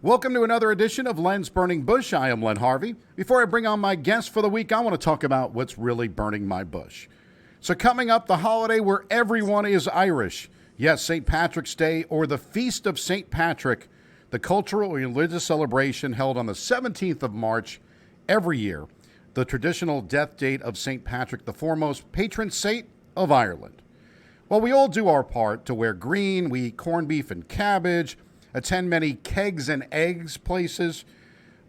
Welcome to another edition of Len's Burning Bush. I am Len Harvey. Before I bring on my guest for the week, I want to talk about what's really burning my bush. So coming up, the holiday where everyone is Irish. Yes, St. Patrick's Day, or the Feast of St. Patrick, the cultural and religious celebration held on the 17th of March every year, the traditional death date of St. Patrick, the foremost patron saint of Ireland. Well, we all do our part to wear green, we eat corned beef and cabbage, attend many kegs and eggs places,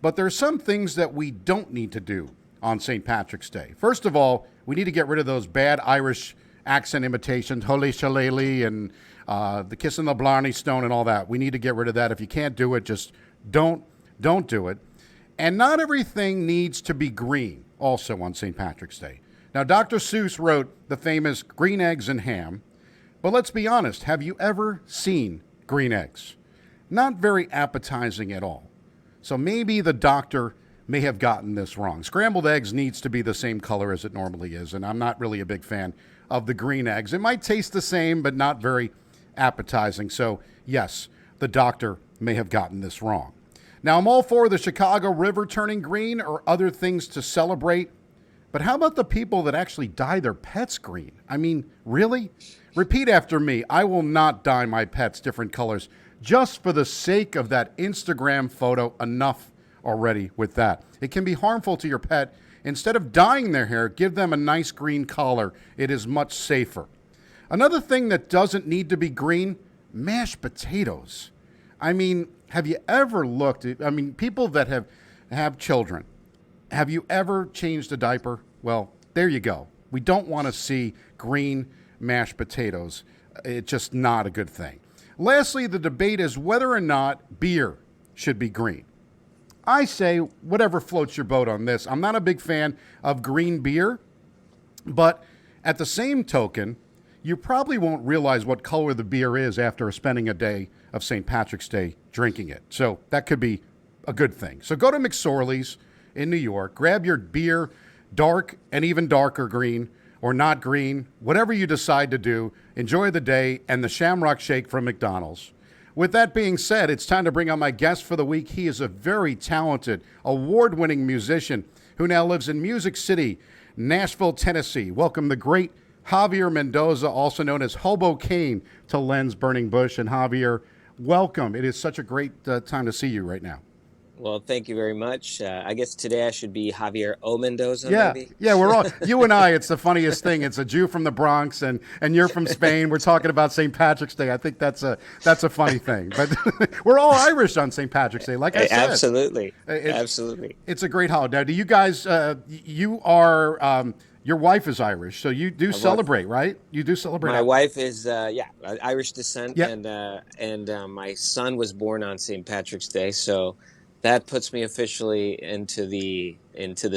but there are some things that we don't need to do on St. Patrick's Day. First of all, we need to get rid of those bad Irish accent imitations, holy shillelagh and the kissing the Blarney Stone and all that. We need to get rid of that. If you can't do it, just don't do it. And not everything needs to be green also on St. Patrick's Day. Now, Dr. Seuss wrote the famous Green Eggs and Ham, but let's be honest, have you ever seen green eggs? Not very appetizing at all. So maybe the doctor may have gotten this wrong. Scrambled eggs needs to be the same color as it normally is, and I'm not really a big fan of the green eggs. It might taste the same, but not very appetizing. So yes, the doctor may have gotten this wrong. Now, I'm all for the Chicago River turning green or other things to celebrate, but how about the people that actually dye their pets green? I mean, really? Repeat after me. I will not dye my pets different colors just for the sake of that Instagram photo. Enough already with that. It can be harmful to your pet. Instead of dyeing their hair, give them a nice green collar. It is much safer. Another thing that doesn't need to be green, mashed potatoes. I mean, have you ever looked at, people that have children, have you ever changed a diaper? Well, there you go. We don't want to see green mashed potatoes. It's just not a good thing. Lastly, the debate is whether or not beer should be green. I say whatever floats your boat on this. I'm not a big fan of green beer, but at the same token, you probably won't realize what color the beer is after spending a day of St. Patrick's Day drinking it. So that could be a good thing. So go to McSorley's in New York, grab your beer, dark and even darker green, or not green, whatever you decide to do, enjoy the day and the Shamrock Shake from McDonald's. With that being said, it's time to bring on my guest for the week. He is a very talented, award-winning musician who now lives in Music City, Nashville, Tennessee. Welcome the great Javier Mendoza, also known as Hobo Cane, to Len's Burning Bush. And Javier, welcome. It is such a great time to see you right now. Well, thank you very much. I guess today I should be Javier O. Mendoza, maybe? Yeah, we're all, you and I, it's the funniest thing. It's a Jew from the Bronx, and you're from Spain. We're talking about St. Patrick's Day. I think that's a funny thing. But we're all Irish on St. Patrick's Day, like I said. Absolutely. Absolutely. It's a great holiday. Now, do you guys, you are, your wife is Irish, so you do celebrate, right? You do celebrate. My wife is, Irish descent, yep. and my son was born on St. Patrick's Day, so that puts me officially into the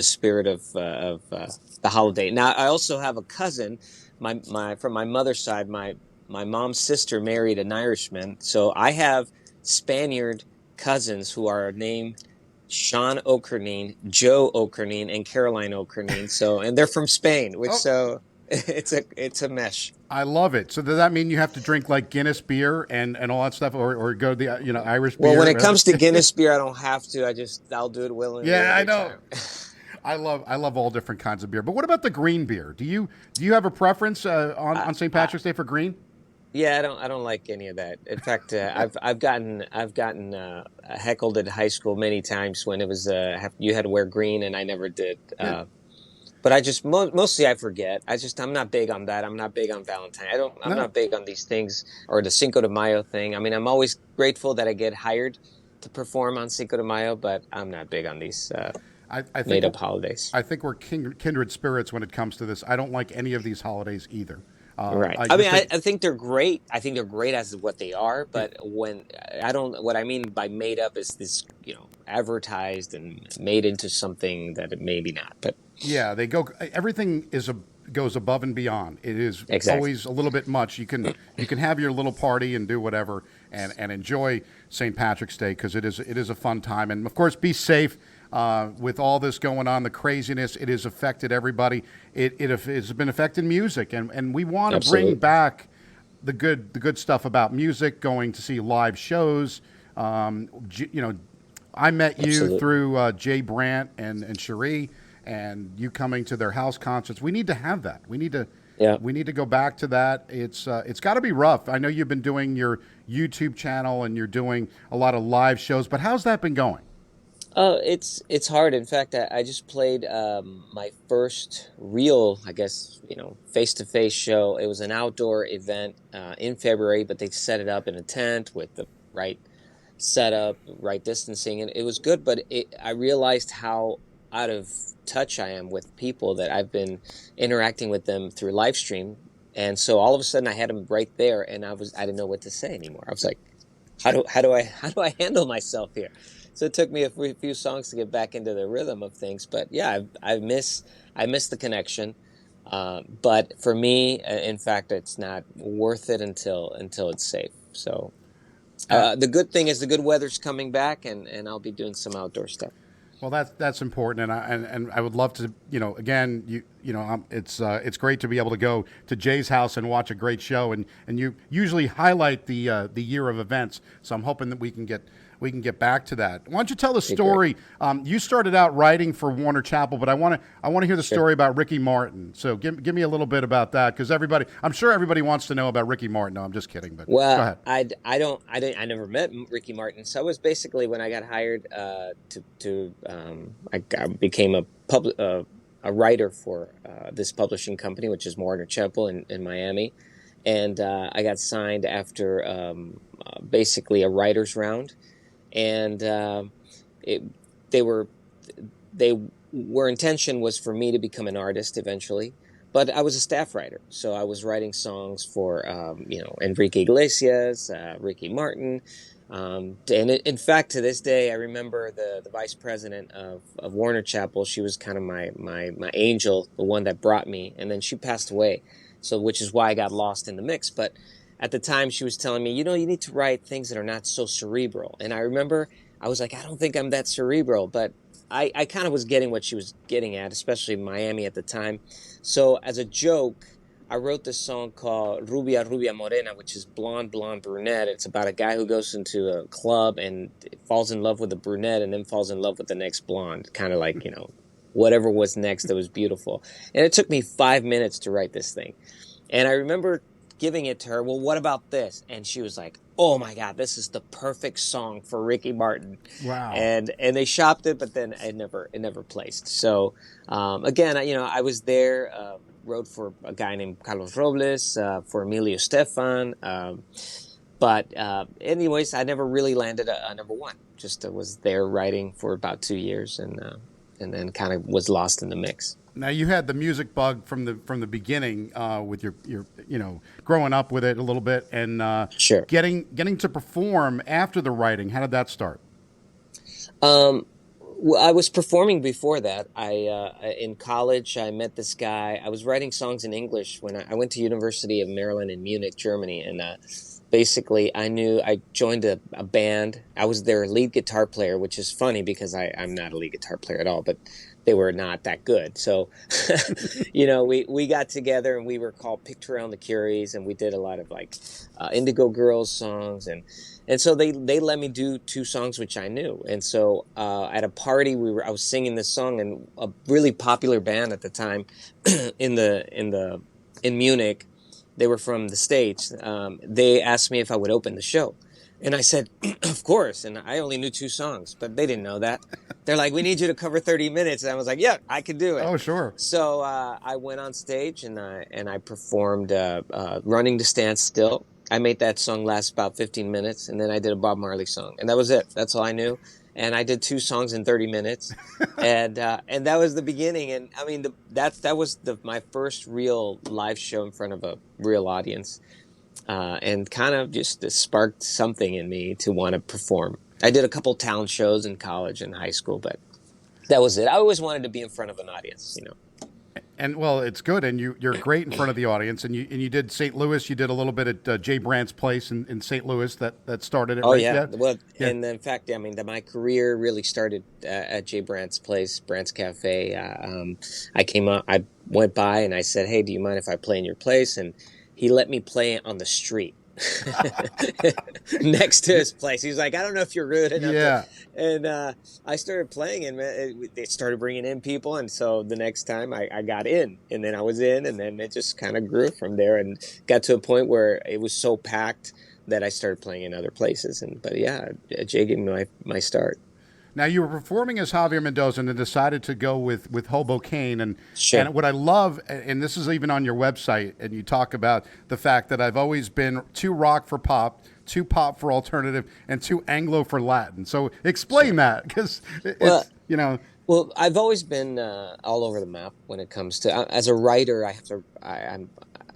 spirit of the holiday. Now, I also have a cousin, from my mother's side. My mom's sister married an Irishman, so I have Spaniard cousins who are named Sean O'Kernine, Joe O'Kernine, and Caroline O'Kernine. So, and they're from Spain, which so it's a mesh. I love it. So does that mean you have to drink like Guinness beer and all that stuff, or go to the Irish beer? Well, when it comes to Guinness beer, I don't have to. I'll do it willingly. Yeah, I know. I love all different kinds of beer. But what about the green beer? Do you have a preference on St. Patrick's Day for green? Yeah, I don't like any of that. In fact, I've gotten heckled at high school many times when it was you had to wear green, and I never did. Yeah. But I just mostly I forget. I'm not big on that. I'm not big on Valentine. I'm not big on these things, or the Cinco de Mayo thing. I mean, I'm always grateful that I get hired to perform on Cinco de Mayo, but I'm not big on these made up holidays. I think we're kindred spirits when it comes to this. I don't like any of these holidays either. Right. I think they're great. I think they're great as what they are. But what I mean by made up is this, advertised and made into something that it maybe not. But yeah, everything goes above and beyond. It is always a little bit much. You can have your little party and do whatever and enjoy St. Patrick's Day, because it is a fun time. And of course, be safe. With all this going on, the craziness, it has affected everybody. It has been affecting music, and we want to bring back the good stuff about music, going to see live shows, You know, I met you Absolutely. through Jay Brandt and Cherie, and you coming to their house concerts. We need to have that. Yeah. We need to go back to that. It's got to be rough. I know you've been doing your YouTube channel and you're doing a lot of live shows, but how's that been going? It's hard. In fact, I just played my first real, I guess, face to face show. It was an outdoor event in February, but they set it up in a tent with the right setup, right distancing, and it was good. But I realized how out of touch I am with people that I've been interacting with them through live stream, and so all of a sudden I had them right there, and I didn't know what to say anymore. I was like, how do I handle myself here? So it took me a few songs to get back into the rhythm of things. But yeah, I miss the connection. But for me, in fact, it's not worth it until it's safe. So Uh, the good thing is the good weather's coming back, and I'll be doing some outdoor stuff. Well, that's important, and I would love to, again, it's great to be able to go to Jay's house and watch a great show, and you usually highlight the year of events. So I'm hoping that we can get back to that. Why don't you tell the Okay, great. story? You started out writing for Warner Chappell, but I want to hear the Sure. story about Ricky Martin. So give me a little bit about that, because I'm sure everybody wants to know about Ricky Martin. No, I'm just kidding, but go Well, ahead. I never met Ricky Martin. So it was basically when I got hired I became a writer for this publishing company, which is Warner Chappell in Miami, and I got signed after basically a writers round, and it they were they were intention was for me to become an artist eventually, but I was a staff writer, so I was writing songs for Enrique Iglesias, Ricky Martin, and in fact, to this day, I remember the vice president of Warner Chappell. She was kind of my angel, the one that brought me, and then she passed away, so which is why I got lost in the mix. But at the time, she was telling me, you need to write things that are not so cerebral, and I remember I was like, I don't think I'm that cerebral, but I kind of was getting what she was getting at, especially Miami at the time. So as a joke, I wrote this song called Rubia Rubia Morena, which is blonde, blonde, brunette. It's about a guy who goes into a club and falls in love with a brunette and then falls in love with the next blonde, kind of like, whatever was next that was beautiful. And it took me 5 minutes to write this thing. And I remember giving it to her. Well, what about this? And she was like, "Oh my God, this is the perfect song for Ricky Martin." Wow. And they shopped it, but then it never placed. So again, I was there, wrote for a guy named Carlos Robles, for Emilio Stefan. But anyways, I never really landed a number one. Just was there writing for about 2 years, and then kind of was lost in the mix. Now you had the music bug from the beginning, with your growing up with it a little bit, and Sure. getting to perform after the writing. How did that start? Um, well, I was performing before that. In college, I met this guy. I was writing songs in English when I went to University of Maryland in Munich, Germany, and basically I joined a band. I was their lead guitar player, which is funny because I'm not a lead guitar player at all, but they were not that good. So, we got together and we were called Picture on the Curies, and we did a lot of like Indigo Girls songs, and so they let me do two songs which I knew. And so at a party I was singing this song, and a really popular band at the time in Munich, they were from the States. They asked me if I would open the show. And I said, of course. And I only knew two songs, but they didn't know that. They're like, we need you to cover 30 minutes. And I was like, yeah, I can do it. Oh, sure. So I went on stage and I performed Running to Stand Still. I made that song last about 15 minutes. And then I did a Bob Marley song. And that was it. That's all I knew. And I did two songs in 30 minutes. And that was the beginning. And I mean, that was my first real live show in front of a real audience. And kind of just sparked something in me to want to perform. I did a couple talent shows in college and high school, but that was it. I always wanted to be in front of an audience. And well, it's good, and you're great in front of the audience. And you did St. Louis. You did a little bit at Jay Brandt's place in St. Louis. That started it. Oh Right? yeah, Yeah. well, Yeah. and in fact, I mean, my career really started at Jay Brandt's place, Brandt's Cafe. I came up, I went by, and I said, "Hey, do you mind if I play in your place?" And he let me play on the street. next to his place. He was like, I don't know if you're rude enough to. Yeah. And I started playing, and man, they started bringing in people. And so the next time I got in, and then I was in, and then it just kind of grew from there and got to a point where it was so packed that I started playing in other places. But yeah, Jay gave me my start. Now you were performing as Javier Mendoza and then decided to go with Hobo Cane, Sure. and what I love, and this is even on your website, and you talk about the fact that I've always been too rock for pop, too pop for alternative, and too Anglo for Latin. So explain Sure. that, because Well, it's, you know. Well, I've always been all over the map when it comes to as a writer. I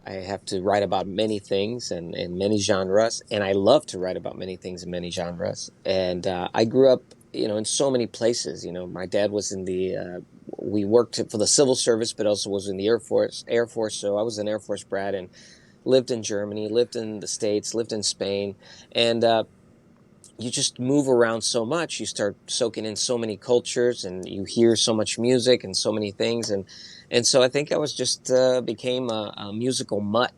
have to write about many things and many genres, and I love to write about many things and many genres. And I grew up, in so many places. My dad was in the we worked for the civil service, but also was in the Air Force. Air Force, so I was an Air Force brat and lived in Germany, lived in the States, lived in Spain, and you just move around so much. You start soaking in so many cultures, and you hear so much music and so many things. And so I think I was just became a musical mutt,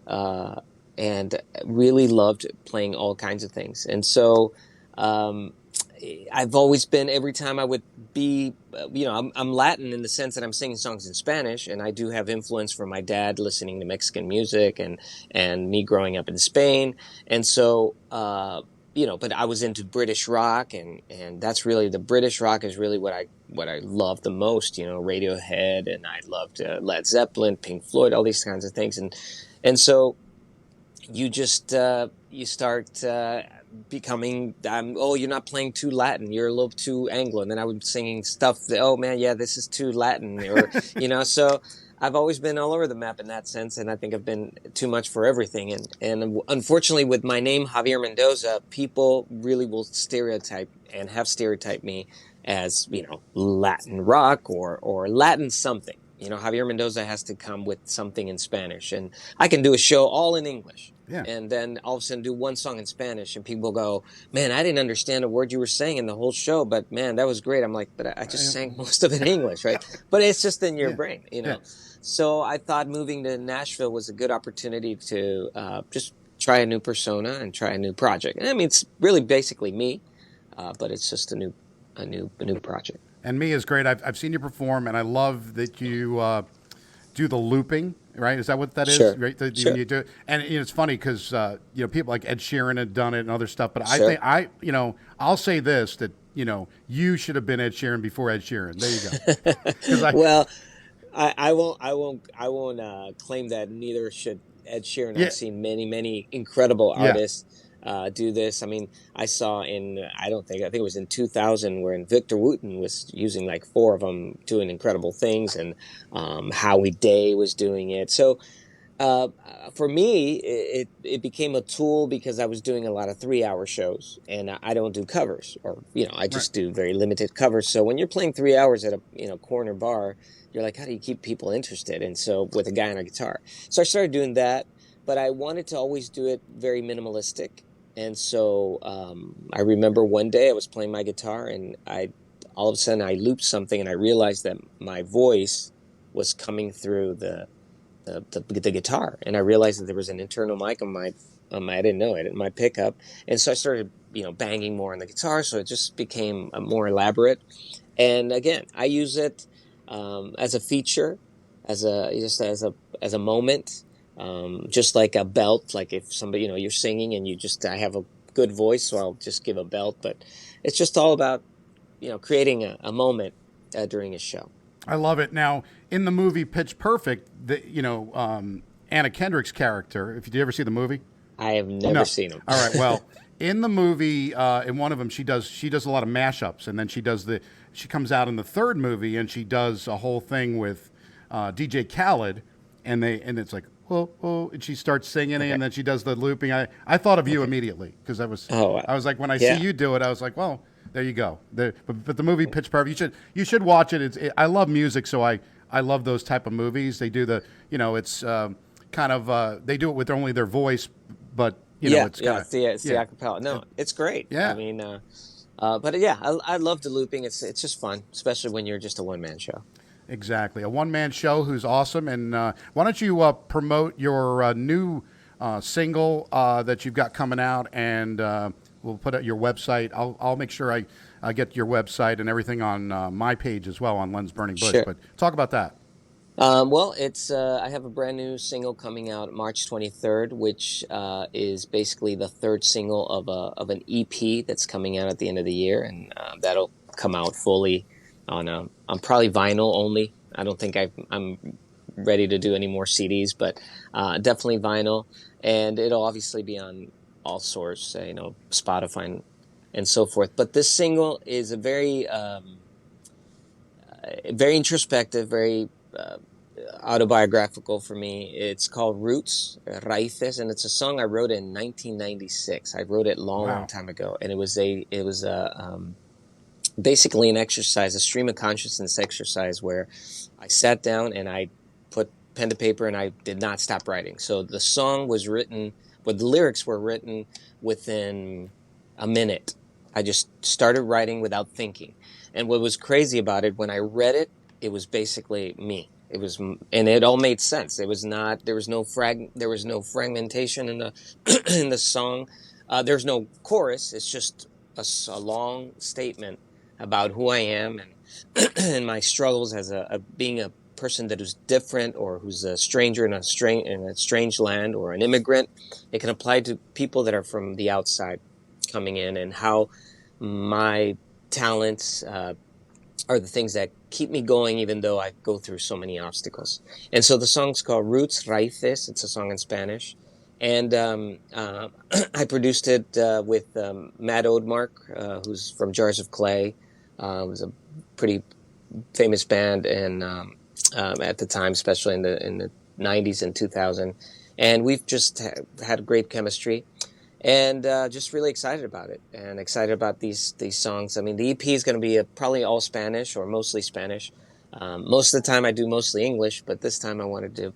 uh, and really loved playing all kinds of things. And so um, I've always been, every time I would be, I'm Latin in the sense that I'm singing songs in Spanish, and I do have influence from my dad listening to Mexican music and me growing up in Spain. And so, but I was into British rock, and that's really, the British rock is really what I love the most. Radiohead, and I loved Led Zeppelin, Pink Floyd, all these kinds of things, and so you start becoming, oh, you're not playing too Latin, you're a little too Anglo, and then I was singing stuff that, oh man, yeah, this is too Latin, or so I've always been all over the map in that sense, and I think I've been too much for everything. And unfortunately, with my name Javier Mendoza, people really will stereotype and have stereotyped me as Latin rock or Latin something. Javier Mendoza has to come with something in Spanish, and I can do a show all in English. Yeah. And then all of a sudden do one song in Spanish, and people go, man, I didn't understand a word you were saying in the whole show, but man, that was great. I'm like, but I just sang most of it in English, right? But it's just in your Yeah. brain. Yeah. So I thought moving to Nashville was a good opportunity to just try a new persona and try a new project. And I mean, it's really basically me, but it's just a new project. And me is great. I've seen you perform, and I love that you do the looping. Right? Is that what that is? Sure, Right? When sure, you do it, and it's funny because people like Ed Sheeran had done it and other stuff. But I sure. think I'll say this, that you should have been Ed Sheeran before Ed Sheeran. There you go. Because Well, I won't claim that. Neither should Ed Sheeran. yeah, I've seen many, many incredible yeah, artists do this. I mean, I saw I think it was in 2000, where Victor Wooten was using like four of them doing incredible things, and Howie Day was doing it. So uh, for me, it became a tool because I was doing a lot of 3 hour shows, and I don't do covers, or I right. just do very limited covers. So when you're playing 3 hours at a corner bar, you're like, how do you keep people interested? And so with a guy on a guitar, so I started doing that, but I wanted to always do it very minimalistic. And so I remember one day I was playing my guitar, and I all of a sudden I looped something, and I realized that my voice was coming through the guitar, and I realized that there was an internal mic on my I didn't know it, in my pickup, and so I started banging more on the guitar, so it just became more elaborate. And again, I use it as a feature, as a moment, just like a belt. Like if somebody you're singing and I have a good voice, so I'll just give a belt. But it's just all about creating a moment during a show. I love it. Now, in the movie Pitch Perfect, Anna Kendrick's character. If you did you ever see the movie? I have never No. seen them. All right. Well, in the movie, in one of them, she does a lot of mashups, and then she comes out in the third movie, and she does a whole thing with DJ Khaled, and it's like, oh, oh, and she starts singing, Okay. and then she does the looping. I thought of you Okay. immediately because Oh, I was like, when I see yeah. you do it, I was like, well, there you go. But the movie Pitch Perfect, you should watch it. I love music, so I love those type of movies. They do it's kind of they do it with only their voice, but Yeah, it's yeah, kind of it's the yeah, acapella. No, it's great. I yeah. mean, but yeah, I love the looping. It's just fun, especially when you're just a one man show. Exactly. A one man show who's awesome. And why don't you promote your new single that you've got coming out, and we'll put out your website. I'll make sure I get your website and everything on my page as well on Len's Burning Bush. Sure. But talk about that. Well, it's I have a brand new single coming out March 23rd, which is basically the third single of an EP that's coming out at the end of the year, and that'll come out fully on probably vinyl only. I don't think I'm ready to do any more CDs, but definitely vinyl, and it'll obviously be on all sorts, Spotify and so forth. But this single is a very introspective, very autobiographical for me. It's called Roots, Raíces, and it's a song I wrote in 1996. I wrote it long time ago, and it was basically an exercise, a stream of consciousness exercise, where I sat down and I put pen to paper and I did not stop writing. So the song was written, but the lyrics were written within a minute. I just started writing without thinking. And what was crazy about it, when I read it, it was basically me. It was, and it all made sense. There was no fragmentation in the in the song. There's no chorus. It's just a long statement about who I am and and my struggles as being a person that is different, or who's a stranger in a strange land, or an immigrant. It can apply to people that are from the outside coming in, and how my talents are the things that keep me going, even though I go through so many obstacles. And so the song's called Roots, Raíces. It's a song in Spanish. And I produced it with Matt Odemark, who's from Jars of Clay. It was a pretty famous band, and at the time, especially in the 90s and 2000. And we've just had great chemistry. And just really excited about it, and excited about these songs. I mean, the EP is going to be probably all Spanish, or mostly Spanish. Most of the time I do mostly English, but this time I wanted to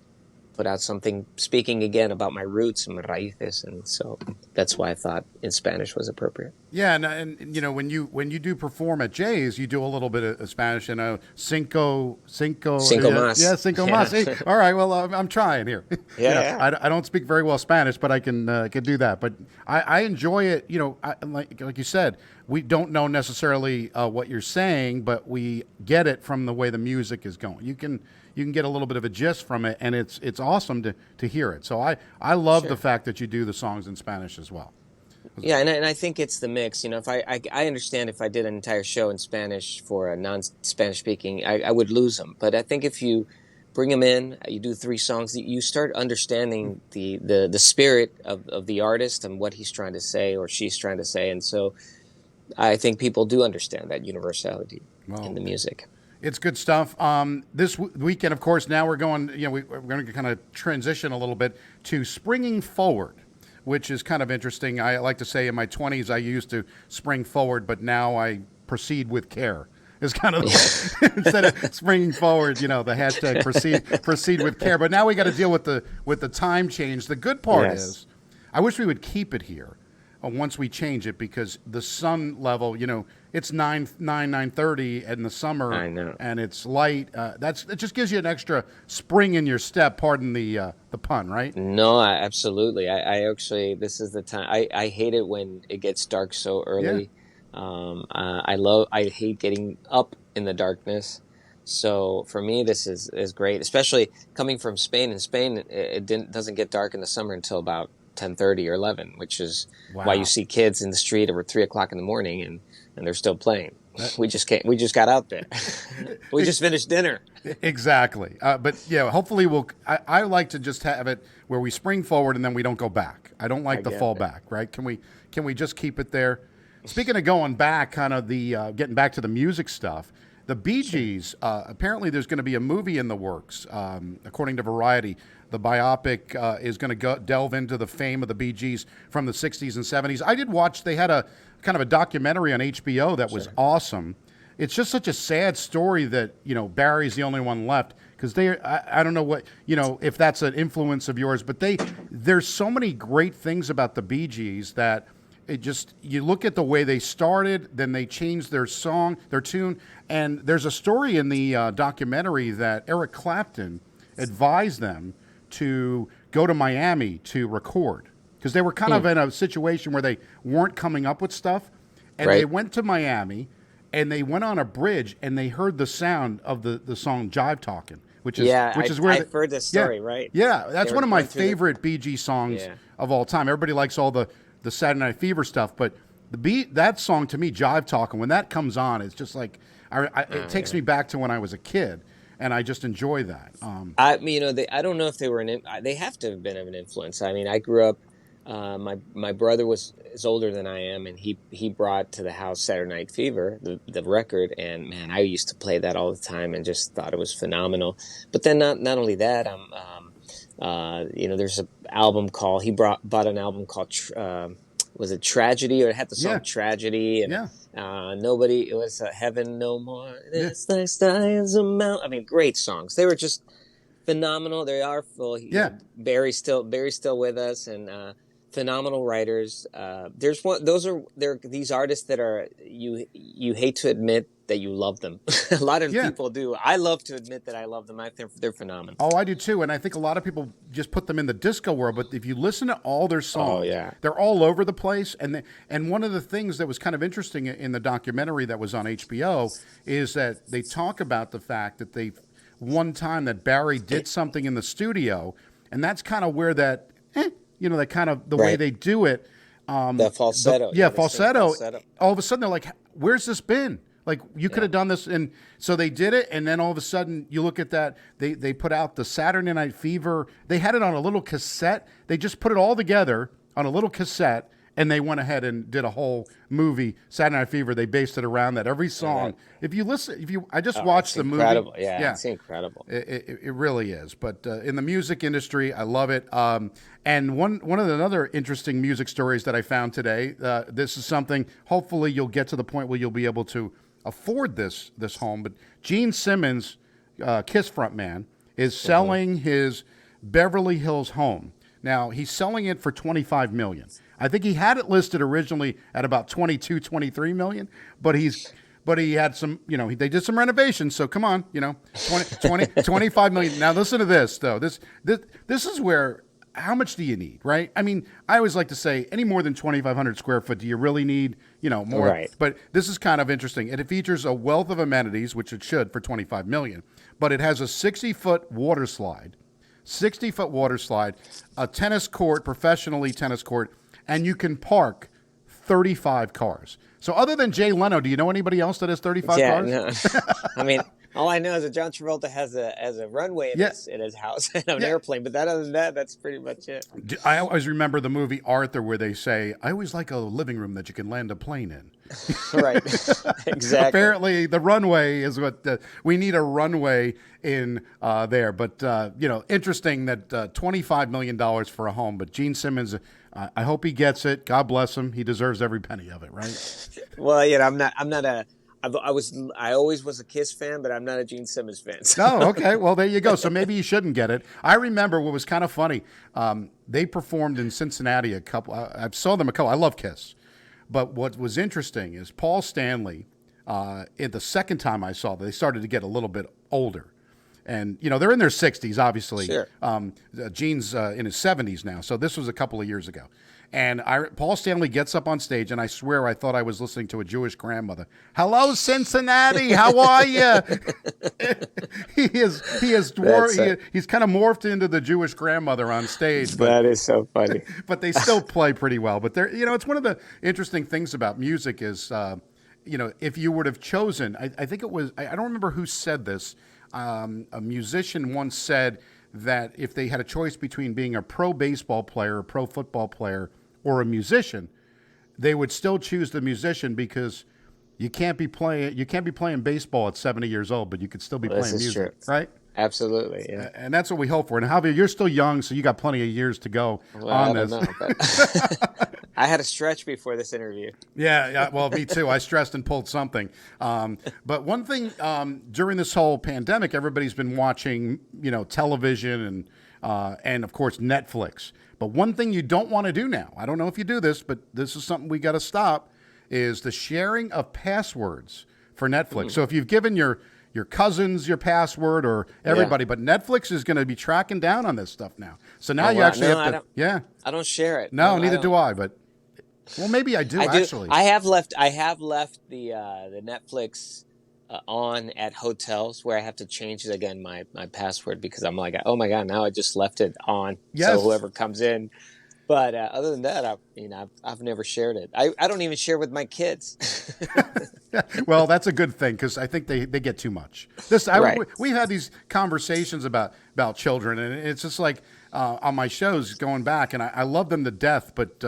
put out something speaking again about my roots and my raíces, and so that's why I thought in Spanish was appropriate. Yeah, and when you do perform at Jay's, you do a little bit of Spanish, cinco Más. Yeah, cinco más. Hey, all right, well, I'm trying here. Yeah. I don't speak very well Spanish, but I can do that. But I enjoy it. Like you said, we don't know necessarily what you're saying, but we get it from the way the music is going. You can get a little bit of a gist from it, and it's awesome to hear it. So I love the fact that you do the songs in Spanish as well. Yeah, and I think it's the mix. If I understand if I did an entire show in Spanish for a non-Spanish speaking, I would lose them. But I think if you bring them in, you do 3 songs, you start understanding the spirit of the artist and what he's trying to say or she's trying to say. And so I think people do understand that universality in the music. It's good stuff. This weekend, of course, now we're going, we're going to kind of transition a little bit to springing forward, which is kind of interesting. I like to say in my 20s, I used to spring forward, but now I proceed with care. Is kind of instead of springing forward, the hashtag proceed with care. But now we got to deal with the time change. The good part is, I wish we would keep it here once we change it, because the sun level, it's 9:30 in the summer. I know. And it's light. It just gives you an extra spring in your step. Pardon the pun, right? No, absolutely. I actually, this is the time. I hate it when it gets dark so early. Yeah. I hate getting up in the darkness. So for me, this is great, especially coming from Spain. In Spain, it doesn't get dark in the summer until about 10:30 or 11, which is why you see kids in the street over 3 o'clock in the morning and they're still playing. We just got out there. We just finished dinner. Exactly. But hopefully I like to just have it where we spring forward and then we don't go back. I don't like the fall back, right? Can we just keep it there? Speaking of going back, kind of the getting back to the music stuff, the Bee Gees, apparently there's going to be a movie in the works, according to Variety. The biopic is going to delve into the fame of the Bee Gees from the 60s and 70s. I did watch, they had a kind of a documentary on HBO that was awesome. It's just such a sad story that, Barry's the only one left, because I don't know what, if that's an influence of yours, but there's so many great things about the Bee Gees that you look at the way they started, then they changed their tune, and there's a story in the documentary that Eric Clapton advised them to go to Miami to record because they were kind of in a situation where they weren't coming up with stuff. And they went to Miami and they went on a bridge and they heard the sound of the song Jive Talkin', which is where I've heard this story, right? Yeah, that's one of my favorite the... Bee Gees songs of all time. Everybody likes all the Saturday Night Fever stuff, but that song to me, Jive Talkin', when that comes on, it's just like it takes me back to when I was a kid. And I just enjoy that. I don't know if they were they have to have been of an influence. I mean, I grew up. My brother is older than I am, and he brought to the house Saturday Night Fever, the record, and man, I used to play that all the time and just thought it was phenomenal. But then not only that, there's an album called bought an album called was it Tragedy, or it had the song Tragedy, and it was Heaven No More. This lifestyle is a mountain. I mean, great songs. They were just phenomenal. They are full. Barry's still with us, and phenomenal writers. There these artists that are you hate to admit that you love them. A lot of people do. I love to admit that I love them. I think they're phenomenal. Oh, I do too. And I think a lot of people just put them in the disco world. But if you listen to all their songs, they're all over the place. And one of the things that was kind of interesting in the documentary that was on HBO is that they talk about the fact that one time that Barry did something in the studio, and that's kind of where that, that kind of the way they do it. The falsetto. Falsetto. All of a sudden they're like, where's this been? Like, you could have done this. And so they did it. And then all of a sudden you look at that, they put out the Saturday Night Fever. They had it on a little cassette. They just put it all together on a little cassette. And they went ahead and did a whole movie, Saturday Night Fever. They based it around that. Every song, if you listen, I just watched the movie. Yeah, it's incredible. It really is. But in the music industry, I love it. And one of the other interesting music stories that I found today, this is something, hopefully you'll get to the point where you'll be able to afford this home. But Gene Simmons, Kiss frontman, is selling his Beverly Hills home. Now, he's selling it for $25 million. I think he had it listed originally at about $22-23 million, but he had some, they did some renovations. So come on, 25 million. Now listen to this though. This is where, how much do you need, right? I mean, I always like to say any more than 2,500 square foot, do you really need, more? Right. But this is kind of interesting. And it features a wealth of amenities, which it should for $25 million, but it has a 60-foot water slide, a tennis court, professionally tennis court, and you can park 35 cars. So other than Jay Leno, do you know anybody else that has 35 cars? No. I mean, all I know is that John Travolta has a runway in his house and an airplane. But other than that, that's pretty much it. I always remember the movie Arthur where they say, I always like a living room that you can land a plane in. Right. Exactly. Apparently, the runway is what we need a runway in there. But, interesting that $25 million for a home. But Gene Simmons, I hope he gets it. God bless him. He deserves every penny of it, right? Well, I always was a Kiss fan, but I'm not a Gene Simmons fan. So. Oh, okay. Well, there you go. So maybe you shouldn't get it. I remember what was kind of funny. They performed in Cincinnati I saw them a couple. I love Kiss. But what was interesting is Paul Stanley, in the second time I saw them, they started to get a little bit older. And, they're in their 60s, obviously. Sure. Gene's in his 70s now. So this was a couple of years ago. And Paul Stanley gets up on stage, and I swear I thought I was listening to a Jewish grandmother. Hello, Cincinnati. How are you? He's kind of morphed into the Jewish grandmother on stage. That is so funny. But they still play pretty well. But it's one of the interesting things about music is, if you would have chosen, I think it was, I don't remember who said this. A musician once said that if they had a choice between being a pro baseball player, a pro football player, or a musician, they would still choose the musician because you can't be playing baseball at 70 years old, but you could still be playing music, right? Absolutely, yeah. And that's what we hope for. And Javier, you're still young, so you got plenty of years to go on this. I don't know, but I had a stretch before this interview. Yeah, well, me too. I stressed and pulled something. But one thing during this whole pandemic, everybody's been watching, television and of course Netflix. But one thing you don't want to do now, I don't know if you do this, but this is something we got to stop, is the sharing of passwords for Netflix. So if you've given your your cousins your password or everybody. But Netflix is going to be tracking down on this stuff now. So now you actually have to. I don't share it. No, neither do I. But well, maybe I do. Actually, I have left the Netflix on at hotels where I have to change it again my password because I'm like, oh my god, now I just left it on. Yes. So whoever comes in. But other than that, I've never shared it. I don't even share with my kids. Well, that's a good thing because I think they get too much. We've had these conversations about children, and it's just like on my shows going back, and I love them to death, but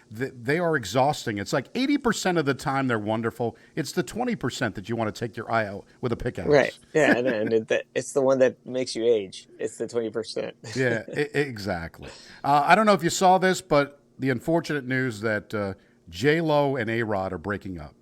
they are exhausting. It's like 80% of the time they're wonderful. It's the 20% that you want to take your eye out with a pickaxe. Right. Yeah, and it's the one that makes you age. It's the 20%. Yeah, exactly. I don't know if you saw this, but the unfortunate news that J-Lo and A-Rod are breaking up.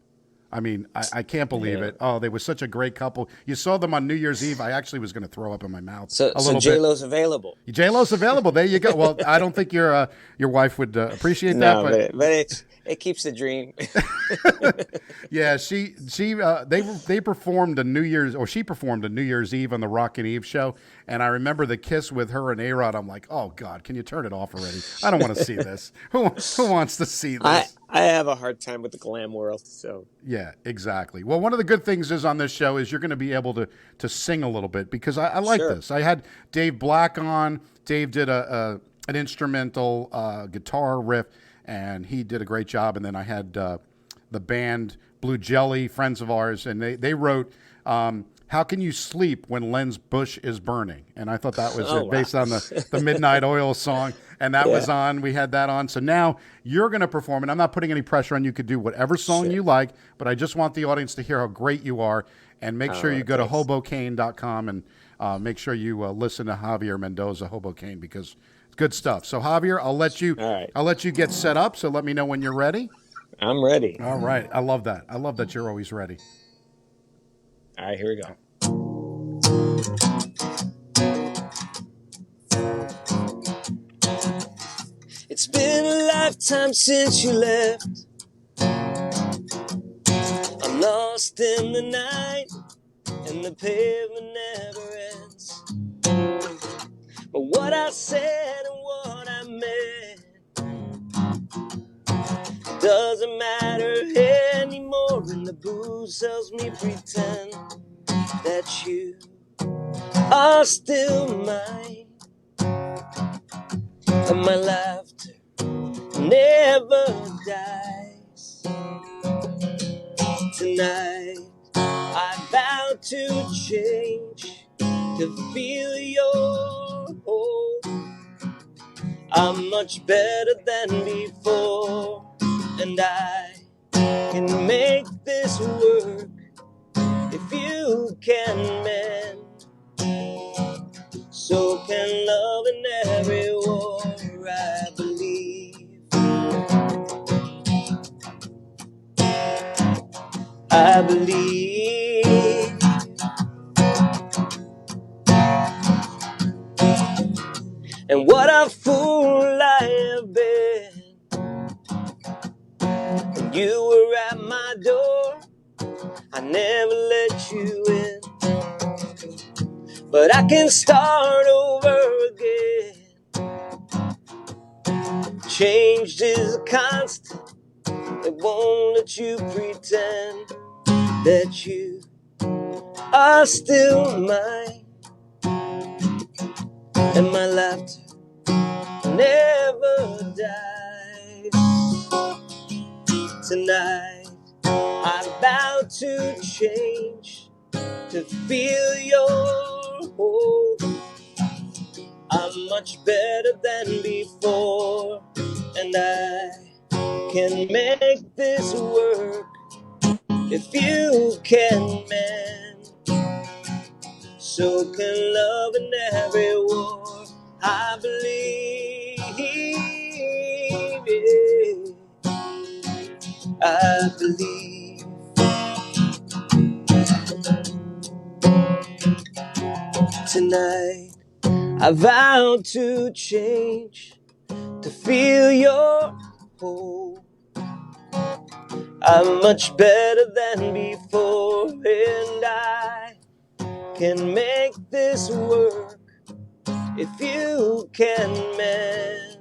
I mean, I can't believe it. Oh, they were such a great couple. You saw them on New Year's Eve. I actually was going to throw up in my mouth a little bit. So J-Lo's available. J-Lo's available. There you go. Well, I don't think your wife would appreciate that. No, but it keeps the dream. Yeah, they performed she performed a New Year's Eve on the Rockin' Eve show, and I remember the kiss with her and A-Rod. I'm like, oh God, can you turn it off already? I don't want to see this. Who wants to see this? I have a hard time with the glam world, so. Yeah, exactly. Well, one of the good things is on this show is you're going to be able to sing a little bit because I like this. I had Dave Black on. Dave did an instrumental guitar riff, and he did a great job. And then I had the band Blue Jelly, friends of ours, and they wrote How Can You Sleep When Len's Bush Is Burning? And I thought that was based on the Midnight Oil song. And that was on. We had that on. So now you're going to perform. And I'm not putting any pressure on you. You could do whatever song you like. But I just want the audience to hear how great you are. And make sure you go to hobocane.com and make sure you listen to Javier Mendoza, Hobo Cane, because it's good stuff. So, Javier, I'll let you get set up. So let me know when you're ready. I'm ready. All right. I love that. I love that you're always ready. All right, here we go. It's been a lifetime since you left. I'm lost in the night, and the pavement never ends. But what I said and what I meant doesn't matter anymore, and the booze helps me pretend that you are still mine. And my laughter never dies. Tonight I vow to change, to feel your hold. I'm much better than before, and I can make this work if you can mend. So can love in every war, I believe. I believe. And what a fool I have been. When you were at my door, I never let you in. But I can start over again. Change is a constant. It won't let you pretend that you are still mine. And my laughter never dies. Tonight I vow to change, to feel your hold. I'm much better than before, and I can make this work if you can mend. So can love in every war, I believe. I believe. Tonight I vow to change, to feel your hold. I'm much better than before, and I can make this work if you can mend.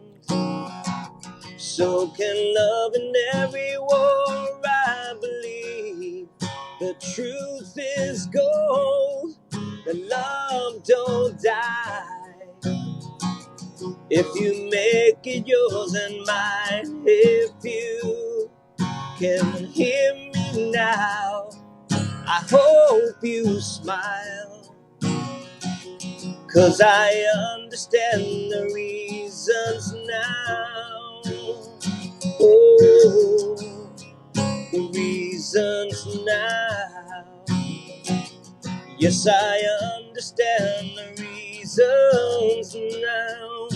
So can love in every war, I believe. The truth is gold, that love don't die. If you make it yours and mine, if you can hear me now, I hope you smile, 'cause I understand the reasons now. Oh, the reasons now. Yes, I understand the reasons now.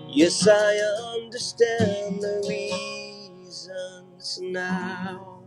Yes, I understand the reasons now.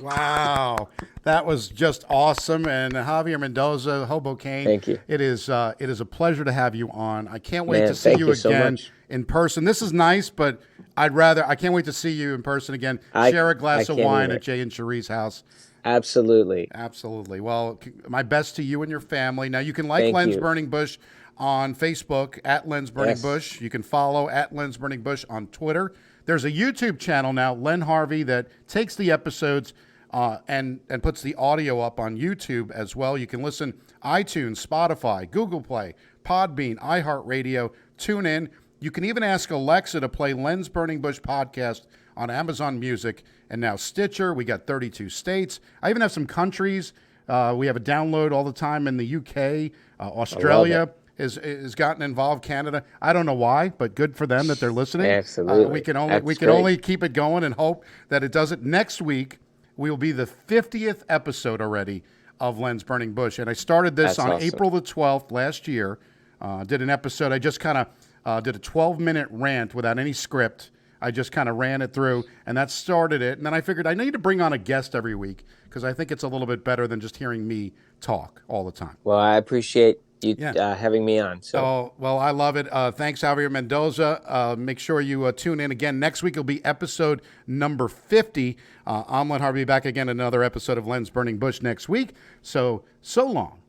Wow, that was just awesome. And Javier Mendoza, Hobo Cane, Thank you. It is a pleasure to have you on. I can't wait Man, to see thank you you so again much. in person. This is nice, but I can't wait to see you in person again. Share a glass I of can't wine either. at Jay and Cherie's house. Absolutely. Absolutely. Well, my best to you and your family. Now, you can like Thank Lens you. Burning Bush on Facebook at Lens Burning Yes. Bush. You can follow at Lens Burning Bush on Twitter. There's a YouTube channel now, Len Harvey, that takes the episodes and puts the audio up on YouTube as well. You can listen iTunes, Spotify, Google Play, Podbean, iHeartRadio, TuneIn. You can even ask Alexa to play Lens Burning Bush podcast on Amazon Music and now Stitcher. We got 32 states. I even have some countries. We have a download all the time in the UK, Australia. Has gotten involved, Canada. I don't know why, but good for them that they're listening. Absolutely. We can That's only great. keep it going and hope that it does it. Next week will be the 50th episode already of Lens Burning Bush, and I started this That's on awesome. April the 12th last year. Did an episode. I just kind of did a 12-minute rant without any script. I just kind of ran it through, and that started it. And then I figured I need to bring on a guest every week because I think it's a little bit better than just hearing me talk all the time. Well, I appreciate you Yeah. having me on. So Oh, well, I love it. Thanks, Javier Mendoza. Make sure you tune in again. Next week will be episode number 50. I'm Len Harvey, back again, another episode of Lens Burning Bush next week. So long.